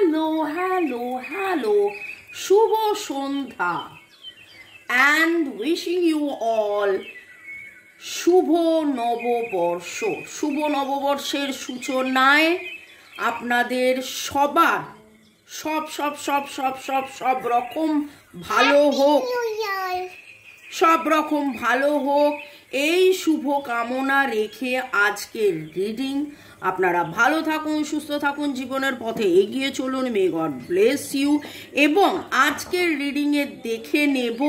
Hello, Shubho Sandhya and wishing you all শুভ নববর্ষ। শুভ নববর্ষের সূচনায় আপনাদের সবার সব রকম ভালো হোক, সব রকম ভালো হোক, এই শুভ কামনা রেখে আজকের রিডিং। আপনারা ভালো থাকুন, সুস্থ থাকুন, জীবনের পথে এগিয়ে চলুন। May God bless you. এবং আজকের রিডিংয়ে দেখে নেব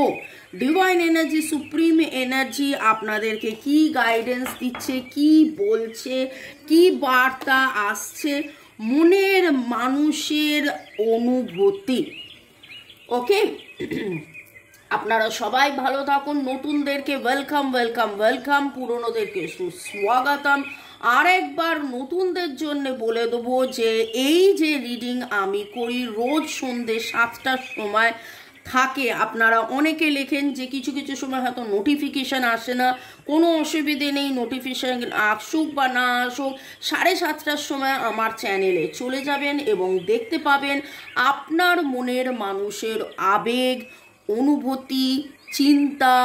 ডিভাইন এনার্জি, সুপ্রিম এনার্জি আপনাদেরকে কি গাইডেন্স দিচ্ছে, কি বলছে, কি বার্তা আসছে, মনের মানুষের অনুভূতি। ওকে, আপনারা সবাই ভালো থাকুন। নতুনদেরকে ওয়েলকাম, পুরনোদেরকে সুস্বাগতম। আরেকবার নতুনদের জন্য বলে দেবো যে এই যে রিডিং আমি করি রোজ সন্ধ্যে 7টার সময় থাকে। আপনারা অনেকে লেখেন যে কিছু সময় হয়তো নোটিফিকেশান আসে না, কোনো অসুবিধে নেই, নোটিফিকেশান আসুক বা না আসুক 7:30টার সময় আমার চ্যানেলে চলে যাবেন এবং দেখতে পাবেন আপনার মনের মানুষের আবেগ, অনুভূতি, চিন্তা,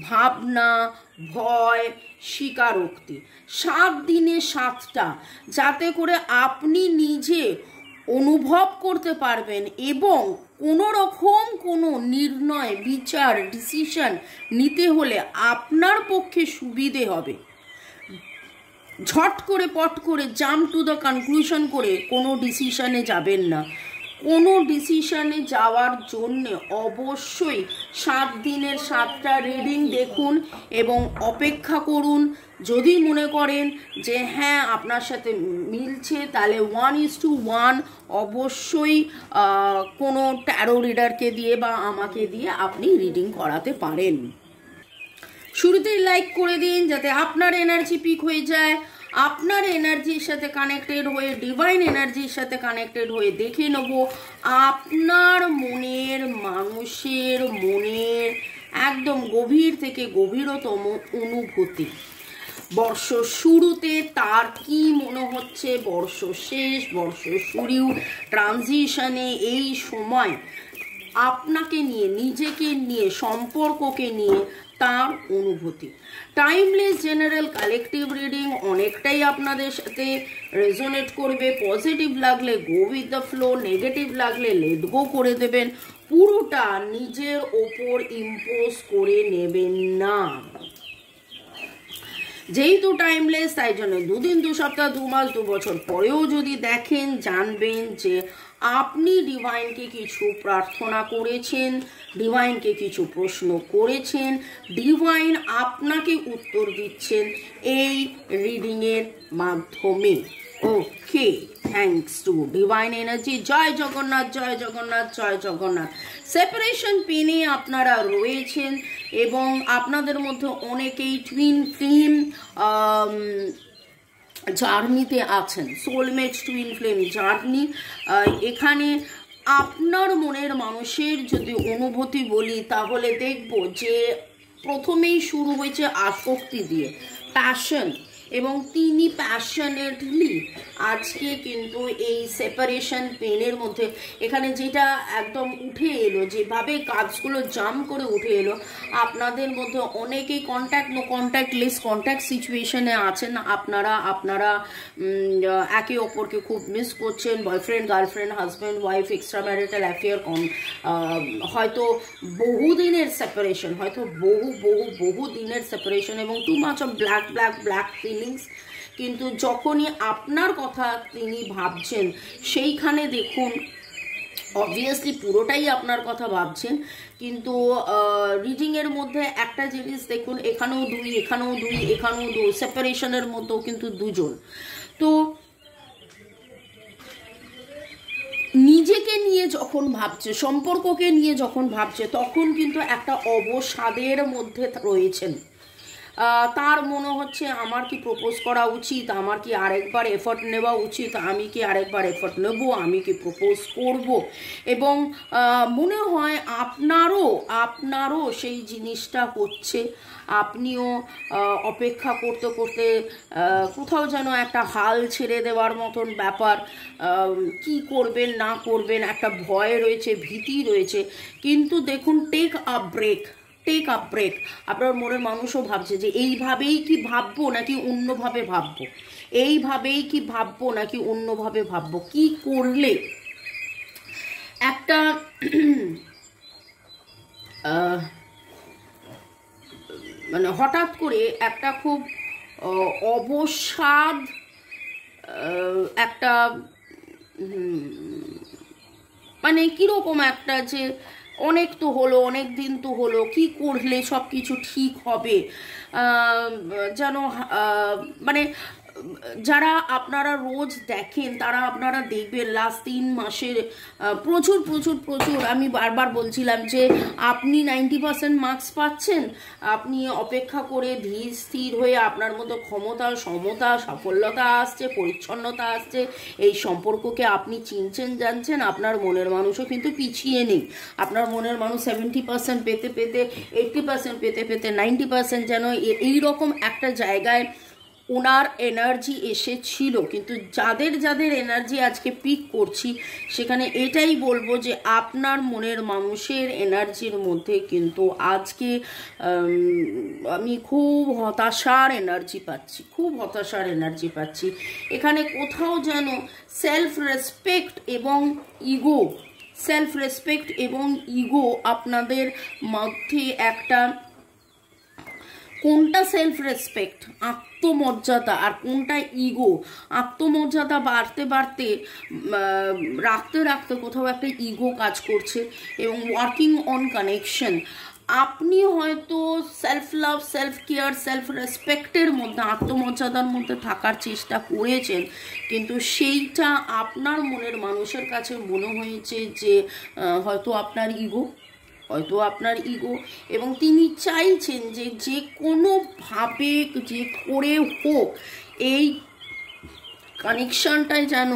ভাবনা, ভয়, স্বীকারোক্তি 7 দিনে 7টা, যাতে করে আপনি নিজে অনুভব করতে পারবেন এবং কোনো রকম কোনো নির্ণয়, বিচার, ডিসিশন নিতে হলে আপনার পক্ষে সুবিধে হবে। ঝট করে পট করে জাম্প টু দ্য কনক্লুশন করে কোনো ডিসিশনে যাবেন না। কোনো ডিসিশনে যাওয়ার জন্য অবশ্যই 7 দিনের 7টা রিডিং দেখুন এবং অপেক্ষা করুন। যদি মনে করেন যে হ্যাঁ আপনার সাথে মিলছে, তাহলে 1:1 অবশ্যই কোনো ট্যারো রিডারকে দিয়ে বা আমাকে দিয়ে আপনি রিডিং করাতে পারেন। শুরুতেই লাইক করে দিন যাতে আপনার এনার্জি পিক হয়ে যায়। আপনার এনার্জির সাথে কানেক্টেড হয়ে, ডিভাইন এনার্জির সাথে কানেক্টেড হয়ে দেখে নেব আপনার মনের মানুষের মনের একদম গভীর থেকে গভীরতম অনুভূতি। বর্ষ শুরুতে তার কি মনে হচ্ছে, বর্ষ শেষ, বর্ষ শুরু, ট্রানজিশনে এই সময় আপনাকে নিয়ে, নিজেকে নিয়ে, সম্পর্ককে নিয়ে তার অনুভূতি। টাইমলেস জেনারেল কালেকটিভ রিডিং অনেকটাই আপনাদের সাথে রেজোনেট করবে। পজিটিভ লাগলে go with the flow, negative লাগলে লেট গো করে দেবেন। পুরোটা নিজের ওপর ইম্পোজ করে নেবেন না। যেহেতু টাইমলেস, তাই জন্য 2 দিন, 2 সপ্তাহ, 2 মাস, 2 বছর পরেও যদি দেখেন, জানবেন যে আপনি ডিভাইনকে কিছু প্রার্থনা করেছেন, ডিভাইনকে কিছু প্রশ্ন করেছেন, ডিভাইন আপনাকে উত্তর দিচ্ছেন এই রিডিংয়ের মাধ্যমে। Okay, thanks to divine energy. জয় জগন্নাথ, জয় জগন্নাথ, জয় জগন্নাথ। সেপারেশন পেনে আপনারা রয়েছেন এবং আপনাদের মধ্যে অনেকেই টুইন ফ্লেম জার্নিতে আছেন। Soulmate twin flame journey. এখানে আপনার মনের মানুষের যদি অনুভূতি বলি, তাহলে দেখব যে প্রথমেই শুরু হয়েছে আসক্তি দিয়ে, প্যাশন, এবং তিনি প্যাশনেটলি আজকে কিন্তু এই সেপারেশন পেনের মধ্যে এখানে যেটা একদম উঠে এলো, যেভাবে কাজগুলো জাম্প করে উঠে এলো, আপনাদের মধ্যে অনেকেই কন্ট্যাক্টলেস কন্ট্যাক্ট সিচুয়েশনে আছেন। আপনারা একে অপরকে খুব মিস করছেন। Boyfriend, girlfriend, husband, wife, extra marital affair, হয়তো বহুদিনের সেপারেশন, হয়তো বহু দিনের সেপারেশন এবং too much of black feelings. কিন্তু যখনই আপনার কথা তিনি ভাবছেন, সেইখানে দেখুন অবভিয়াসলি পুরোটাই আপনার কথা ভাবছেন, কিন্তু রিডিংয়ের মধ্যে একটা জিনিস দেখুন, এখানেও 2, এখানেও 2, এখানেও 2, সেপারেশনের মধ্যেও কিন্তু 2 জন। তো নিজেকে নিয়ে যখন ভাবছে, সম্পর্ককে নিয়ে যখন ভাবছে, তখন কিন্তু একটা অবসাদের মধ্যে রয়েছেন। তার মনে হচ্ছে আমার কি প্রপোজ করা উচিত, আমার কি আরেকবার এফর্ট নেওয়া উচিত, আমি কি আরেকবার এফর্ট নেব, আমি কি প্রপোজ করব। এবং মনে হয় আপনারও সেই জিনিসটা হচ্ছে, আপনিও অপেক্ষা করতে করতে কোথাও যেন একটা হাল ছেড়ে দেওয়ার মতন ব্যাপার, কি করবেন না করবেন একটা ভয় রয়েছে, ভীতি রয়েছে। কিন্তু দেখুন, টেক আ ব্রেক। আপনার মনের মানুষও ভাবছে যে এইভাবেই কি ভাববো নাকি অন্যভাবে ভাববো, এইভাবেই কি ভাববো নাকি অন্যভাবে ভাববো, কি করলে একটা মানে হঠাৎ করে একটা খুব অবসাদ, একটা মানে কীরকম একটা যে অনেক তো হলো, অনেক দিন তো হলো, কি করলে সব কিছু ঠিক হবে, যেন মানে যারা আপনারা রোজ দেখেন তারা আপনারা দেখবেন লাস্ট 3 মাসের প্রচুর প্রচুর প্রচুর, আমি বারবার বলছিলাম যে আপনি 90% মার্কস পাচ্ছেন, আপনি অপেক্ষা করে ধীর স্থির হয়ে আপনার মতো ক্ষমতা, সমতা, সাফল্যতা আসছে, পরিচ্ছন্নতা আসছে, এই সম্পর্ককে আপনি চিনছেন জানছেন, আপনার মনের মানুষও কিন্তু পিছিয়ে নেই। আপনার মনের মানুষ 70% পেতে পেতে 80% পেতে পেতে 90% যেন এইরকম একটা জায়গায় ওনার এনার্জি এসেছিল। কিন্তু যাদের যাদের এনার্জি আজকে পিক করছি, সেখানে এটাই বলবো যে আপনার মনের মানুষের এনার্জির মধ্যে কিন্তু আজকে আমি খুব হতাশার এনার্জি পাচ্ছি, এখানে কোথাও যেন সেলফ রেসপেক্ট এবং ইগো আপনাদের মধ্যে একটা, কোনটা সেলফ রেসপেক্ট আত্মমর্যাদা আর কোনটা ইগো, আত্মমর্যাদা বাড়তে বাড়তে রাখতে রাখতে কোথাও একটা ইগো কাজ করছে। এবং ওয়ার্কিং অন কানেকশন, আপনি হয়তো self love, self care, self রেসপেক্টের মধ্যে, আত্মমর্যাদার মধ্যে থাকার চেষ্টা করেছেন, কিন্তু সেইটা আপনার মনের মানুষের কাছে মনে হয়েছে যে হয়তো আপনার ইগো, এবং তিনি চাইছেন যে যে কোনোভাবে যে করে হোক এই কানেকশনটাই যেন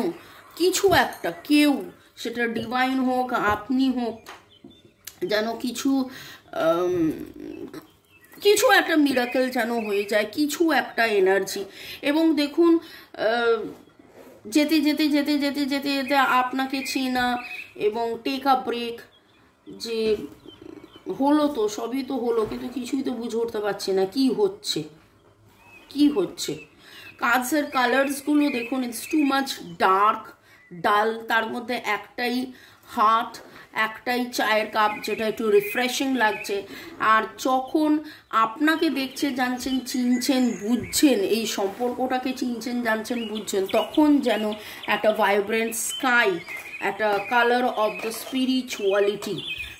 কিছু একটা, কেউ সেটা ডিভাইন হোক, আপনি হোক, যেন কিছু একটা মিরাকেল যেন হয়ে যায়, কিছু একটা এনার্জি। এবং দেখুন, যেতে যেতে যেতে যেতে যেতে যেতে আপনাকে চেনা এবং টেক আ ব্রেক, যে হলো তো, সবই তো হলো, কিন্তু কিছুই তো বুঝে উঠতে পারছি না কি হচ্ছে। কাজের কালার্সগুলো দেখুন, ইটস টু মাচ ডাল, তার মধ্যে একটাই হাত, একটাই চায়ের কাপ, যেটা একটু রিফ্রেশিং লাগছে। আর যখন আপনাকে দেখছে, জানছেন, চিনছেন, বুঝছেন, এই সম্পর্কটাকে চিনছেন, জানছেন, বুঝছেন, তখন যেন একটা ভাইব্রেন্ট স্কাই, একটা কালার অফ দ্য স্পিরিচুয়ালিটি,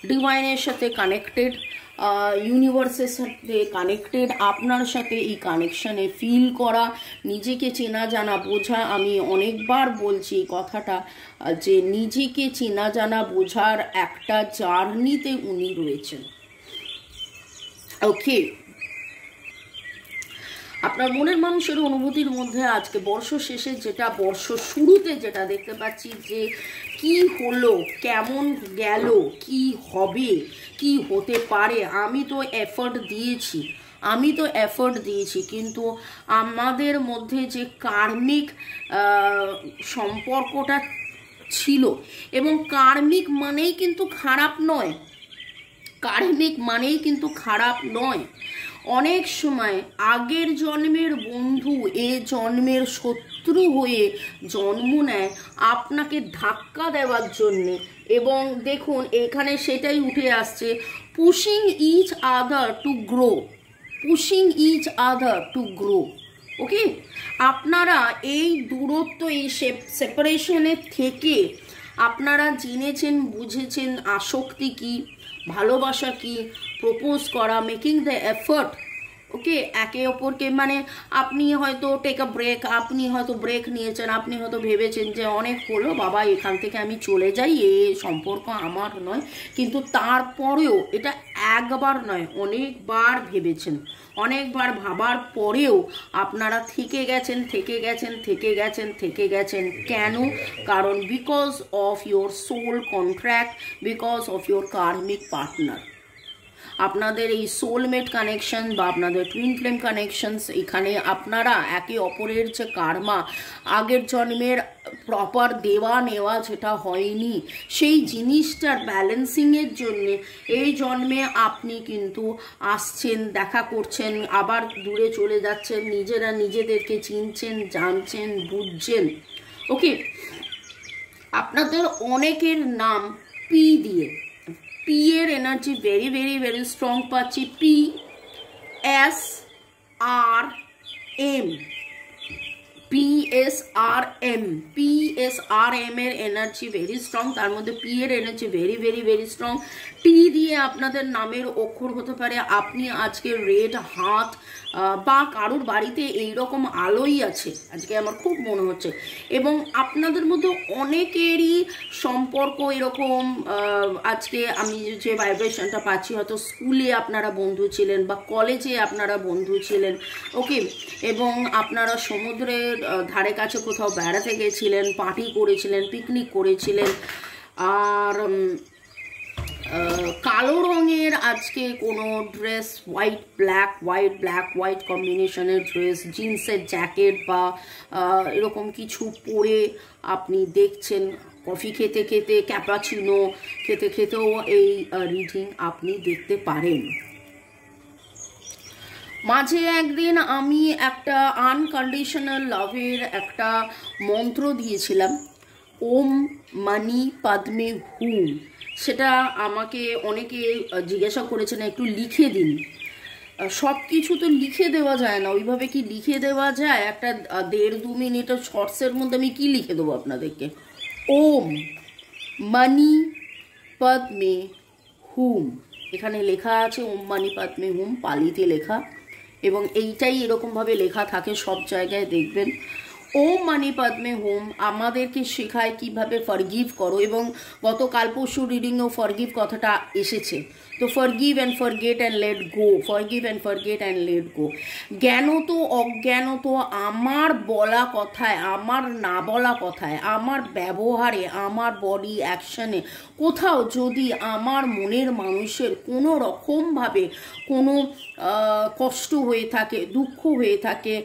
ডিভাইনের সাথে কানেক্টেড, ইউনিভার্সের সাথে কানেক্টেড, আপনার সাথে এই কানেকশানে ফিল করা, নিজেকে চেনা জানা বোঝা। আমি অনেকবার বলছি এই কথাটা, যে নিজেকে চেনা জানা বোঝার একটা জার্নিতে উনি রয়েছেন। ওকে, আপনার মনের মানুষের অনুভূতির মধ্যে আজকে বর্ষ শেষে যেটা, বর্ষ শুরুতে যেটা দেখতে পাচ্ছি, যে কি হলো, কেমন গেল, কি হবে, কি হতে পারে। আমি তো এফর্ট দিয়েছি, কিন্তু আমাদের মধ্যে যে কার্মিক সম্পর্কটা ছিল, এবং কার্মিক মানেই কিন্তু খারাপ নয়, অনেক সময় আগের জন্মের বন্ধু এ জন্মের শত্রু হয়ে জন্ম নেয় আপনাকে ধাক্কা দেওয়ার জন্যে। এবং দেখুন, এখানে সেটাই উঠে আসছে, pushing each other to grow. Okay, আপনারা এই দূরত্ব, এই সেপারেশনের থেকে আপনারা জেনেছেন, বুঝেছেন আসক্তি কি, ভালোবাসা কি, প্রপোজ করা, মেকিং দ্য এফর্ট, ওকে, একে অপরকে মানে আপনি হয়তো টেক আ ব্রেক, আপনি হয়তো ব্রেক নিয়েছেন, আপনি হয়তো ভেবেছেন যে অনেক হলো বাবা, এখান থেকে আমি চলে যাই, সম্পর্ক আমার নয়, কিন্তু তারপরেও এটা একবার নয় অনেকবার ভেবেছেন, অনেকবার ভাবার পরেও আপনারা থেকে গেছেন থেকে গেছেন থেকে গেছেন থেকে গেছেন। কেন? কারণ because of your soul contract, because of your karmic partner. আপনাদের এই সোলমেট কানেকশন বা আপনাদের টুইন ফ্লেম কানেকশনস, এখানে আপনারা একে অপরের যে কার্মা, আগের জন্মের প্রপার দেওয়া নেওয়া যেটা হয়নি, সেই জিনিসটার ব্যালেন্সিংয়ের জন্যে এই জন্মে আপনি কিন্তু আসছেন, দেখা করছেন, আবার দূরে চলে যাচ্ছেন, নিজেরা নিজেদেরকে চিনছেন, জানছেন, বুঝছেন। ওকে, আপনাদের অনেকের নাম পি দিয়ে, পি এর energy very very very strong পাচ্ছি। P S R M, PSRM, PSRM এর এনার্জি ভেরি স্ট্রং, তার মধ্যে পি এর energy very very very strong. T দিয়ে আপনাদের নামের অক্ষর হতে পারে আপনি আজকে রেড হাত, বা কারোর বাড়িতে এইরকম আলোই আছে আজকে আমার খুব মনে হচ্ছে। এবং আপনাদের মধ্যে অনেকেরই সম্পর্ক এরকম, আজকে আমি যে ভাইব্রেশনটা পাচ্ছি, হয়তো স্কুলে আপনারা বন্ধু ছিলেন বা কলেজে আপনারা বন্ধু ছিলেন। ওকে, এবং আপনারা সমুদ্রের ধারে কাছে কোথাও বেড়াতে গেছিলেন, পার্টি করেছিলেন, পিকনিক করেছিলেন। আর কালো রঙের আজকে কোনো dress, white black, white black white কম্বিনেশনের ড্রেস, জিন্সের জ্যাকেট বা এরকম কিছু পরে আপনি দেখছেন। কফি খেতে খেতে, ক্যাপাচিনো খেতে খেতেও এই রিডিং আপনি দেখতে পারেন। মাঝে একদিন আমি একটা আনকন্ডিশনাল লাভের একটা মন্ত্র দিয়েছিলাম, ওম মানি পদ্মে হুম। সেটা আমাকে অনেকে জিজ্ঞাসা করেছেন একটু লিখে দিন। সব কিছু তো লিখে দেওয়া যায় না, ওইভাবে কি লিখে দেওয়া যায়? একটা 1.5-2 মিনিটের শর্টসের মধ্যে আমি কি লিখে দেবো আপনাদেরকে? ওম মানি পদ্মে হুম, এখানে লেখা আছে ওম মানি পদ্মে হুম, পালিতে লেখা, এবং এইটাই এরকমভাবে লেখা থাকে সব জায়গায় দেখবেন। ওম মানি পদ্মে হোম আমাদেরকে শেখায় কিভাবে ফরগিভ করো, এবং গতকাল পরশু রিডিংয়েও ফরগিভ কথাটা এসেছে। তো forgive and forget and let go, forgive and forget and let go. জ্ঞানত অজ্ঞানত আমার বলা কথায়, আমার না বলা কথায়, আমার ব্যবহারে, আমার বডি অ্যাকশনে কোথাও যদি আমার মনের মানুষের কোনো রকমভাবে কোনো কষ্ট হয়ে থাকে, দুঃখ হয়ে থাকে,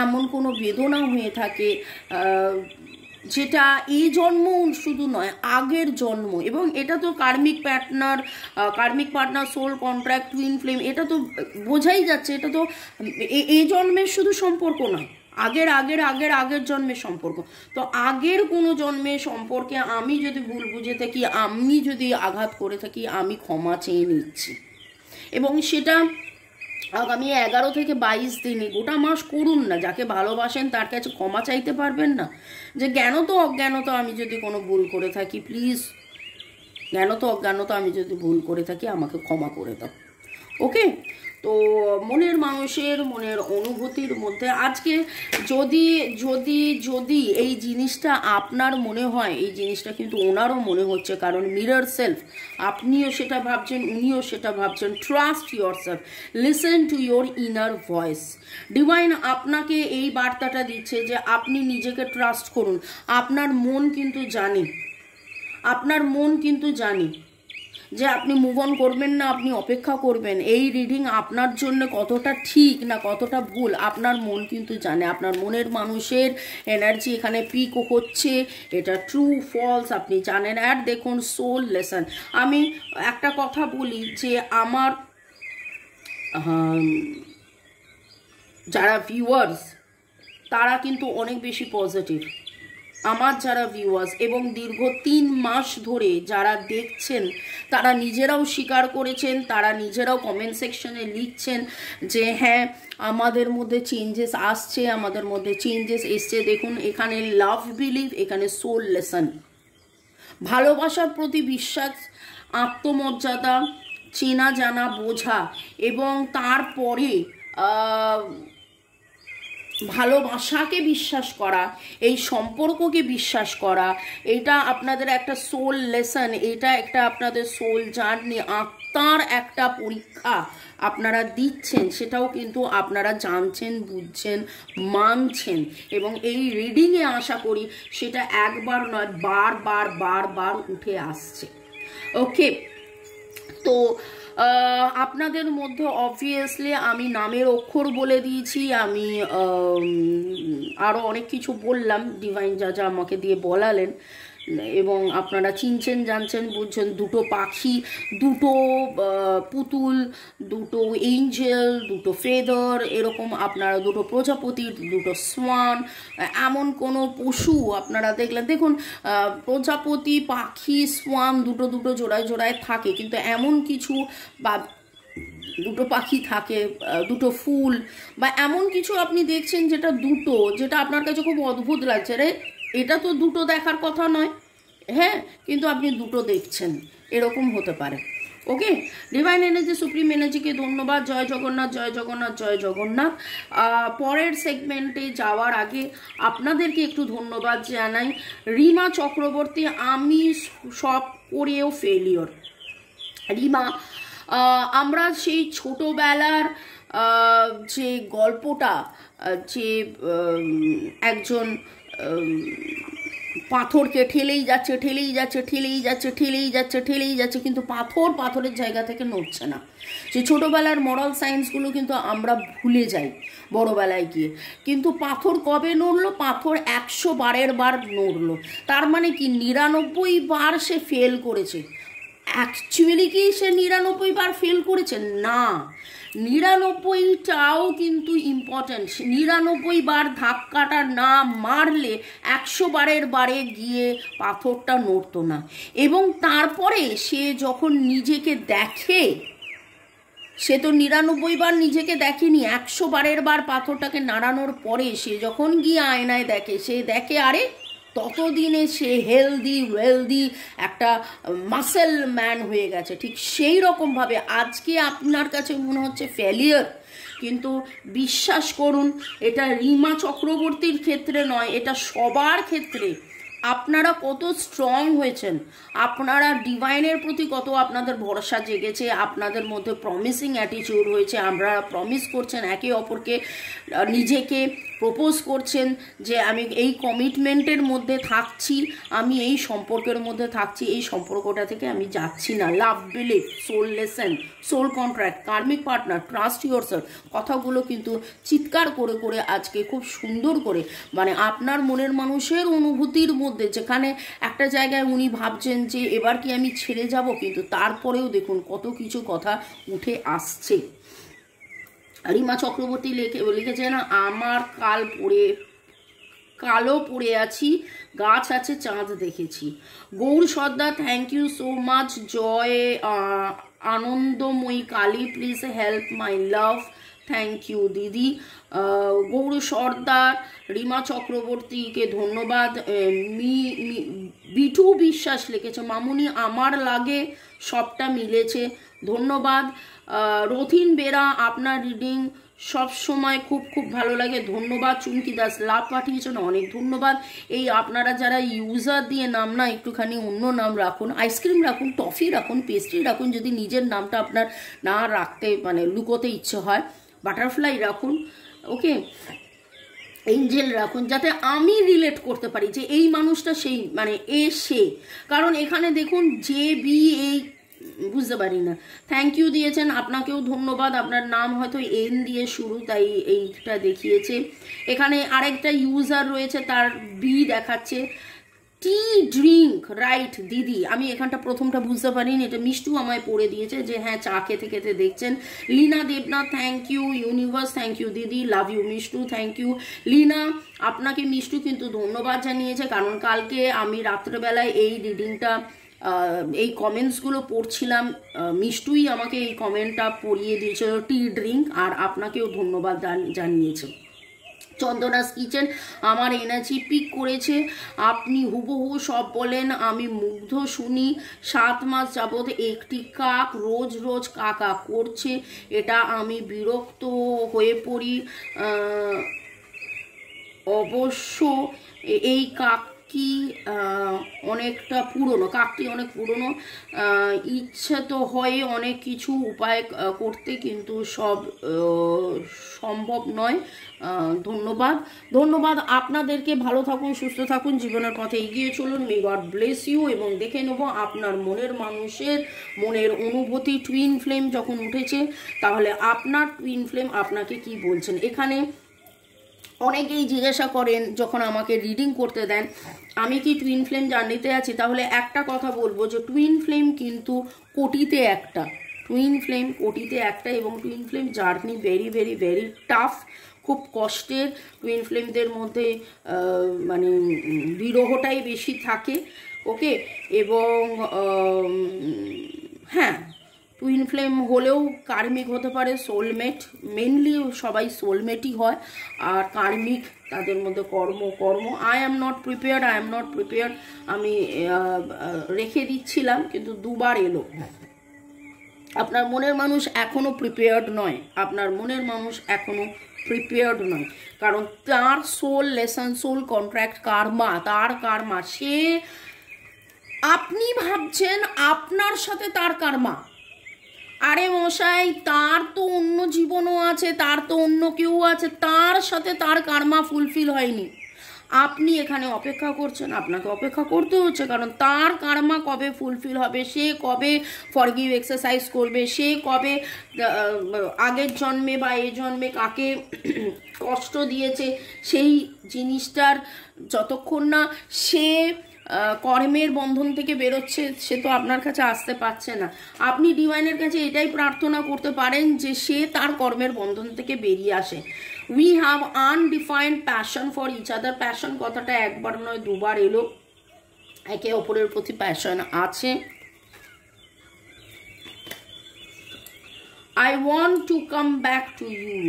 এমন কোনো বেদনা হয়ে থাকে যেটা এই জন্ম শুধু নয় আগের জন্ম, এবং এটা তো karmic partner soul contract twin flame, এটা তো বোঝাই যাচ্ছে, এটা তো এই জন্মের শুধু সম্পর্ক নয়, আগের জন্মের সম্পর্ক। তো আগের কোনো জন্মের সম্পর্কে আমি যদি ভুল বুঝে থাকি, আমি যদি আঘাত করে থাকি, আমি ক্ষমা চেয়ে নিচ্ছি। এবং সেটা আগামী 11 থেকে 22 দিনে গোটা মাস করুন না। যাকে ভালোবাসেন তার কাছে ক্ষমা চাইতে পারবেন না? যে জ্ঞানত অজ্ঞানত আমি যদি কোনো ভুল করে থাকি, প্লিজ জ্ঞানত অজ্ঞানত আমি যদি ভুল করে থাকি আমাকে ক্ষমা করে দাও। ওকে, তো মনের মানুষের মনের অনুভূতির মধ্যে আজকে যদি যদি যদি এই জিনিসটা আপনার মনে হয়, এই জিনিসটা কিন্তু ওনারও মনে হচ্ছে, কারণ মিরর সেলফ, আপনিও সেটা ভাবছেন, উনিও সেটা ভাবছেন। Trust your self, listen to your inner voice. Divine আপনাকে এই বার্তাটা দিচ্ছে যে আপনি নিজেকে ট্রাস্ট করুন। আপনার মন কিন্তু জানে যে আপনি মুভ অন করবেন না, আপনি অপেক্ষা করবেন। এই রিডিং আপনার জন্য কতটা ঠিক না কতটা ভুল আপনার মন কিন্তু জানে। আপনার মনের মানুষের এনার্জি এখানে পিক হচ্ছে, এটা ট্রু ফলস আপনি জানেন। আর দেখুন সোল লেসন, আমি একটা কথা বলি যে আমার যারা ভিউয়ার্স তারা কিন্তু অনেক বেশি পজিটিভ। আমার যারা ভিউয়ার্স এবং দীর্ঘ 3 মাস ধরে যারা দেখছেন তারা নিজেরাও স্বীকার করেছেন, তারা নিজেরাও কমেন্ট সেকশনে লিখছেন যে হ্যাঁ আমাদের মধ্যে চেঞ্জেস আসছে, আমাদের মধ্যে চেঞ্জেস এসছে। দেখুন এখানে লাভ বিলিভ, এখানে সোল লেসন, ভালোবাসার প্রতি বিশ্বাস, আত্মমর্যাদা, চেনা জানা বোঝা, এবং তারপরে ভালোবাসাকে বিশ্বাস করা, এই সম্পর্ককে বিশ্বাস করা, এটা আপনাদের একটা সোল লেসন, এটা একটা আপনাদের সোল জার্নি, আত্মার একটা পরীক্ষা আপনারা দিচ্ছেন, সেটাও কিন্তু আপনারা জানছেন, বুঝছেন, মানছেন। এবং এই রিডিংয়ে আশা করি সেটা একবার নয়, বারবার বারবার উঠে আসছে। ওকে, তো আপনাদের মধ্যে অবভিয়াসলি আমি নামের অক্ষর বলে দিয়েছি, আমি আরও অনেক কিছু বললাম, ডিভাইন যা যা আমাকে দিয়ে বলালেন, এবং আপনারা চিনছেন, জানছেন, বুঝছেন। দুটো পাখি, দুটো পুতুল, দুটো এঞ্জেল, দুটো ফেদার, এরকম আপনারা দুটো প্রজাপতি, দুটো সোয়ান, এমন কোনো পশু আপনারা দেখলেন। দেখুন, প্রজাপতি, পাখি, সোয়ান দুটো দুটো জোড়ায় জোড়ায় থাকে, কিন্তু এমন কিছু বা দুটো পাখি থাকে, দুটো ফুল বা এমন কিছু আপনি দেখছেন যেটা দুটো, যেটা আপনার কাছে খুব অদ্ভুত লাগছে, রে এটা তো দুটো দেখার কথা নয়, হ্যাঁ, কিন্তু আপনি দুটো দেখছেন, এরকম হতে পারে। ওকে, ডিভাইন এনার্জি, সুপ্রিম এনার্জিকে ধন্যবাদ। জয় জগন্নাথ, জয় জগন্নাথ, জয় জগন্নাথ। পরের সেগমেন্টে যাওয়ার আগে আপনাদেরকে একটু ধন্যবাদ জানাই। রিমা চক্রবর্তী, আমি সব করেও ফেলিওর। রিমা, আমরা সেই ছোটোবেলার যে গল্পটা, যে একজন পাথরকে ঠেলেই যাচ্ছে, ঠেলেই যাচ্ছে, ঠেলেই যাচ্ছে, ঠেলেই যাচ্ছে, ঠেলেই যাচ্ছে, কিন্তু পাথরের জায়গা থেকে নড়ছে না। সেই ছোটোবেলার মরাল সায়েন্সগুলো কিন্তু আমরা ভুলে যাই বড়োবেলায় গিয়ে। কিন্তু পাথর কবে নড়লো? পাথর 100 বারের বার নড়লো। তার মানে কি 99 বার সে ফেল করেছে? অ্যাকচুয়ালি কি সে 99 বার ফেল করেছে? না, 99টাও কিন্তু ইম্পর্ট্যান্ট। 99 বার ধাক্কাটা না মারলে 100 বারের বারে গিয়ে পাথরটা নড়তো না। এবং তারপরে সে যখন নিজেকে দেখে, সে তো 99 বার নিজেকে দেখেনি, 100 বারের বার পাথরটাকে নাড়ানোর পরে সে যখন গিয়ে আয়নায় দেখে, সে দেখে আরে ততদিনে সে হেলদি ওয়েলদি একটা মাসেল ম্যান হয়ে গেছে। ঠিক সেই রকমভাবে আজকে আপনার কাছে মনে হচ্ছে ফেলিয়ার, কিন্তু বিশ্বাস করুন এটা রিমা চক্রবর্তীর ক্ষেত্রে নয়, এটা সবার ক্ষেত্রে। আপনারা কত স্ট্রং হয়েছেন, আপনারা ডিভাইনের প্রতি কত আপনাদের ভরসা জেগেছে, আপনাদের মধ্যে প্রমিসিং অ্যাটিটিউড হয়েছে, আমরা প্রমিস করছেন একে অপরকে, নিজেকে প্রপোজ করছেন যে আমি এই কমিটমেন্টের মধ্যে থাকছি, আমি এই সম্পর্কের মধ্যে থাকছি, এই সম্পর্কটা থেকে আমি যাচ্ছি না। Love, believe, soul lesson, soul contract, karmic partner, trust yourself, কথাগুলো কিন্তু চিৎকার করে করে আজকে খুব সুন্দর করে, মানে আপনার মনের মানুষের অনুভূতির মধ্যে, যেখানে একটা জায়গায় উনি ভাবছেন যে এবার কি আমি ছেড়ে যাব, কিন্তু তারপরেও দেখুন কত কিছু কথা উঠে আসছে। রিমা চক্রবর্তী লিখেছেন, আমার কালো পড়ে আছি, গাছ আছে, চাঁদ দেখেছি। Gour Sardar, thank you so much. জয় Anandamoyi Kali, please help my love, thank you দিদি। গৌর সর্দার, রিমা চক্রবর্তীকে ধন্যবাদ। বিটু বিশ্বাস লিখেছে, মামুনি আমার লাগে সবটা মিলেছে, ধন্যবাদ। রথিন বেরা, আপনার রিডিং সব সময় খুব খুব ভালো লাগে, ধন্যবাদ। চুমকি দাস লাভ পাঠিয়েছেন, অনেক ধন্যবাদ। এই আপনারা যারা ইউজার দিয়ে নাম না একটুখানি অন্য নাম রাখুন, আইসক্রিম রাখুন, টফি রাখুন, পেস্ট্রি রাখুন, যদি নিজের নামটা আপনার না রাখতে মানে লুকোতে ইচ্ছে হয়, বাটারফ্লাই রাখুন, ওকে, এঞ্জেল রাখুন, যাতে আমি রিলেট করতে পারি যে এই মানুষটা সেই, মানে সে। কারণ এখানে দেখুন যে বি এই বুঝতে পারি না। থ্যাংক ইউ দিয়েছেন, আপনাকেও ধন্যবাদ। আপনার নাম হয়তো এন দিয়ে শুরু, তাই এইটা দেখিয়েছে। এখানে আরেকটা ইউজার রয়েছে, তার বি দেখাচ্ছে। টি ড্রিঙ্ক, রাইট দিদি, আমি এখানটা প্রথমটা বুঝতে পারিনি, এটা মিষ্টু আমায় পড়ে দিয়েছে যে হ্যাঁ চা খেতে খেতে দেখছেন। Leena Debnath, thank you. Universe, thank you দিদি, love you. Mishtu, thank you. Leena, আপনাকে মিষ্টু কিন্তু ধন্যবাদ জানিয়েছে, কারণ কালকে আমি রাত্রেবেলায় এই রিডিংটা এই কমেন্টসগুলো পড়ছিলাম, মিষ্টুই আমাকে এই কমেন্টটা পড়িয়ে দিয়েছিল, টি ড্রিঙ্ক, আর আপনাকেও ধন্যবাদ জানিয়েছে। চন্দনাস কিচেন আমার এনার্জি পিক করেছে, আপনি হুবহু সব বলেন, আমি মুগ্ধ শুনি। 7 মাস যাবৎ একটি কাক রোজ রোজ কাকা করছে, এটা আমি বিরক্ত হয়ে পড়ি। অবশ্য এই কাকটি অনেকটা পুরনো, কাকটি অনেক পুরনো। ইচ্ছে তো হয় অনেক কিছু উপায় করতে, কিন্তু সব সম্ভব নয়। ধন্যবাদ ধন্যবাদ আপনাদেরকে। ভালো থাকুন, সুস্থ থাকুন, জীবনের পথে এগিয়ে চলুন। May God bless you. এবং দেখে নেব আপনার মনের মানুষের মনের অনুভূতি। টুইন ফ্লেম যখন উঠেছে, তাহলে আপনার টুইন ফ্লেম আপনাকে কি বলছেন। এখানে অনেকেই জিজ্ঞাসা করেন যখন আমাকে রিডিং করতে দেন, আমি কি টুইন ফ্লেম জার্নিতে আছি। তাহলে একটা কথা বলবো যে টুইন ফ্লেম কিন্তু কোটিতে একটা, টুইন ফ্লেম কোটিতে একটা, এবং twin flame journey very very very tough, খুব কষ্টের। টুইন ফ্লেমদের মধ্যে মানে বিরহটাই বেশি থাকে। ওকে, এবং হ্যাঁ, টুইন ফ্লেম হলেও কার্মিক হতে পারে, সোলমেট, মেনলি সবাই সোলমেটই হয়। আর কার্মিক তাদের মধ্যে কর্ম আই অ্যাম নট প্রিপেয়ার্ড আমি রেখে দিচ্ছিলাম, কিন্তু দুবার এলো। আপনার মনের মানুষ এখনো প্রিপেয়ার্ড নয়, আপনার মনের মানুষ এখনো প্রিপেয়ার্ড নয়, কারণ তার সোল লেসন, সোল কন্ট্রাক্ট, তার কার্মা, সে, আপনি ভাবছেন আপনার সাথে তার কার্মা। আরে মশাই, তার তো অন্য জীবনও আছে, তার তো অন্য কেউ আছে, তার সাথে তার কার্মা ফুলফিল হয়নি। আপনি এখানে অপেক্ষা করছেন, আপনাকে অপেক্ষা করতে হচ্ছে, কারণ তার কার্মা কবে ফুলফিল হবে, সে কবে ফরগিভ এক্সারসাইজ করবে, সে কবে আগের জন্মে বা এই জন্মে কাকে কষ্ট দিয়েছে, সেই জিনিসটার যতক্ষণ না সে কর্মের বন্ধন থেকে বেরোচ্ছে, সে তো আপনার কাছে আসতে পারছে না। আপনি ডিভাইনের কাছে এটাই প্রার্থনা করতে পারেন যে সে তার কর্মের বন্ধন থেকে বেরিয়ে আসে। We have undefined passion for each other. Passion কথাটা একবার নয় দুবার এলো, একে অপরের প্রতি প্যাশন আছে। I want to come back to you.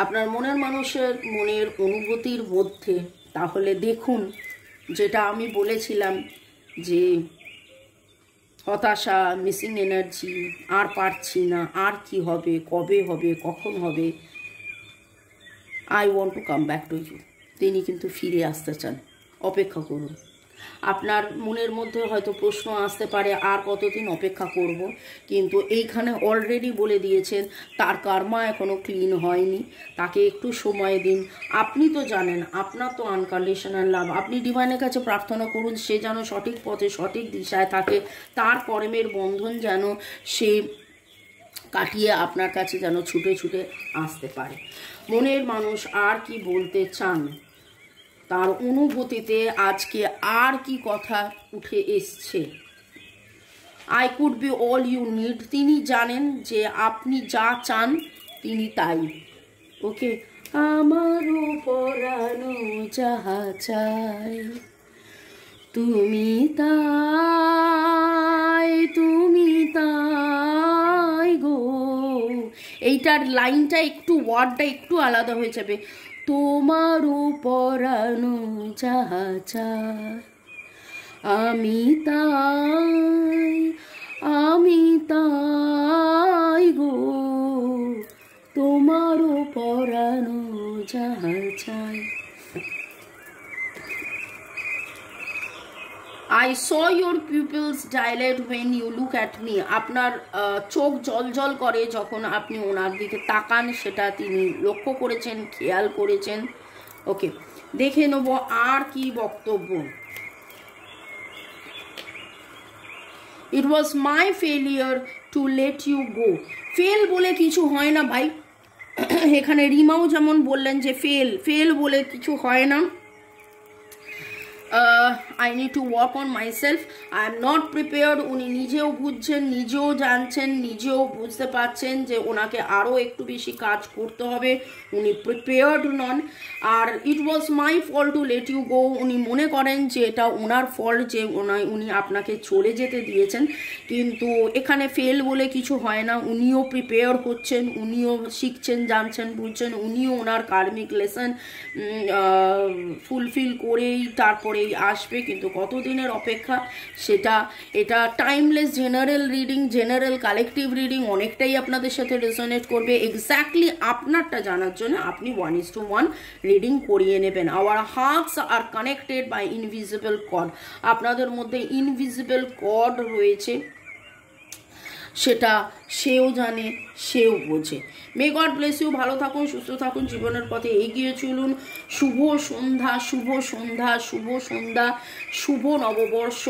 আপনার মনের মানুষের মনের অনুভূতির মধ্যে তাহলে দেখুন, যেটা আমি বলেছিলাম যে হতাশা, মিসিং এনার্জি, আর পারছি না, আর কি হবে, কবে হবে, কখন হবে, I want to come back to you. তিনি কিন্তু ফিরে আসতে চান, অপেক্ষা করুন। আপনার মনের মধ্যে হয়তো প্রশ্ন আসতে পারে আর কতদিন অপেক্ষা করব, কিন্তু এইখানে অলরেডি বলে দিয়েছেন তার কার্মা এখনও ক্লিন হয়নি, তাকে একটু সময় দিন। আপনি তো জানেন আপনার তো আনকন্ডিশনাল লাভ, আপনি ডিভাইনের কাছে প্রার্থনা করুন সে যেন সঠিক পথে সঠিক দিশায় থাকে, তার কর্মের বন্ধন যেন সে কাটিয়ে আপনার কাছে যেন ছুটে ছুটে আসতে পারে। মনের মানুষ আর কি বলতে চান, তার অনুভূতিতে আজকে আর কি কথা উঠে এসছে। I could be all you need. তিনি জানেন যে আপনি যা চান তিনি তাই। ওকে, আমারও পরানো যাহা চাই তুমি তাই গো। এইটার লাইনটা একটু, ওয়ার্ডটা একটু আলাদা হয়ে যাবে। তোমারও পরানো যাহা চাই আমি তাই গো, তোমারও পরানো যাহা চাই। I saw your pupils dilate when you look at me. আপনার চোখ জল করে যখন আপনি ওনার দিকে তাকান, সেটা তিনি লক্ষ্য করেছেন, খেয়াল করেছেন। ওকে, দেখে নেব আর কি বক্তব্য। It was my failure to let you go. Fail বলে কিছু হয় না ভাই। এখানে রিমাও যেমন বললেন যে ফেল বলে কিছু হয় না। I need to work on myself. I am not prepared. উনি নিজেও বুঝছেন, নিজেও জানছেন, নিজেও বুঝতে পারছেন যে ওনাকে আরও একটু বেশি কাজ করতে হবে, উনি প্রিপেয়ার্ড নন। আর it was my fault to let you go, উনি মনে করেন যে এটা ওনার ফল্ট যে উনি আপনাকে চলে যেতে দিয়েছেন, কিন্তু এখানে ফেল বলে কিছু হয় না। উনিও প্রিপেয়ার হচ্ছেন, উনিও শিখছেন, জানছেন, বুঝছেন, উনিও ওনার কার্মিক লেসন ফুলফিল করেই তারপরেই আসবে, কিন্তু কতদিনের অপেক্ষা সেটা। এটা timeless general reading, general collective reading অনেকটাই আপনাদের সাথে রেজোনেট করবে। এক্স্যাক্টলি আপনারটা জানার জন্য আপনি 1:1 রিডিং করিয়ে নেবেন। Our hearts are connected by invisible cord, আপনাদের মধ্যে ইনভিজিবল কর্ড রয়েছে, সেটা সেও জানে, সেও বোঝে। মে গড ব্লেস ইউ, ভালো থাকুন, সুস্থ থাকুন, জীবনের পথে এগিয়ে চলুন। শুভ সন্ধ্যা, শুভ সন্ধ্যা, শুভ সন্ধ্যা, শুভ নববর্ষ।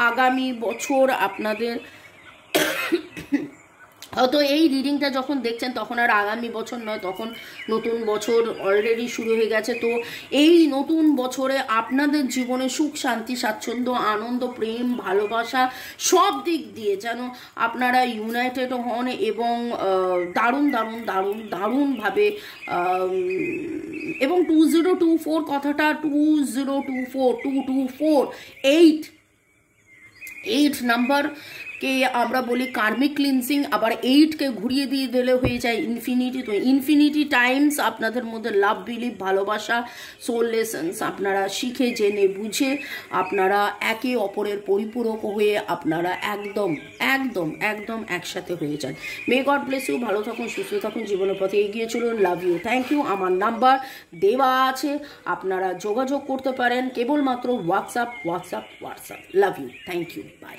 আগামী বছর আপনাদের হয়তো এই রিডিংটা যখন দেখছেন তখন আর আগামী বছর নয়, তখন নতুন বছর অলরেডি শুরু হয়ে গেছে। তো এই নতুন বছরে আপনাদের জীবনে সুখ, শান্তি, স্বাচ্ছন্দ্য, আনন্দ, প্রেম, ভালোবাসা সব দিক দিয়ে যেন আপনারা ইউনাইটেড হন এবং দারুণ দারুণ দারুণ দারুণভাবে এবং 2024 কথাটা 2024 224 8 নাম্বার কে আমরা বলি কার্মিক ক্লিনজিং, আবার 8কে ঘুরিয়ে দিয়ে দিলে হয়ে যায় ইনফিনিটি। তো ইনফিনিটি টাইমস আপনাদের মধ্যে লাভ, বিলিভ, ভালোবাসা, সোল লেসন্স আপনারা শিখে জেনে বুঝে আপনারা একে অপরের পরিপূরক হয়ে আপনারা একদম একদম একদম একসাথে হয়ে যান। মে গড ব্লেস ইউ, ভালো থাকুন, সুস্থ থাকুন, জীবনের পথে এগিয়ে চলুন। Love you, thank you. আমার নাম্বার দেওয়া আছে, আপনারা যোগাযোগ করতে পারেন কেবলমাত্র WhatsApp. Love you, thank you, by.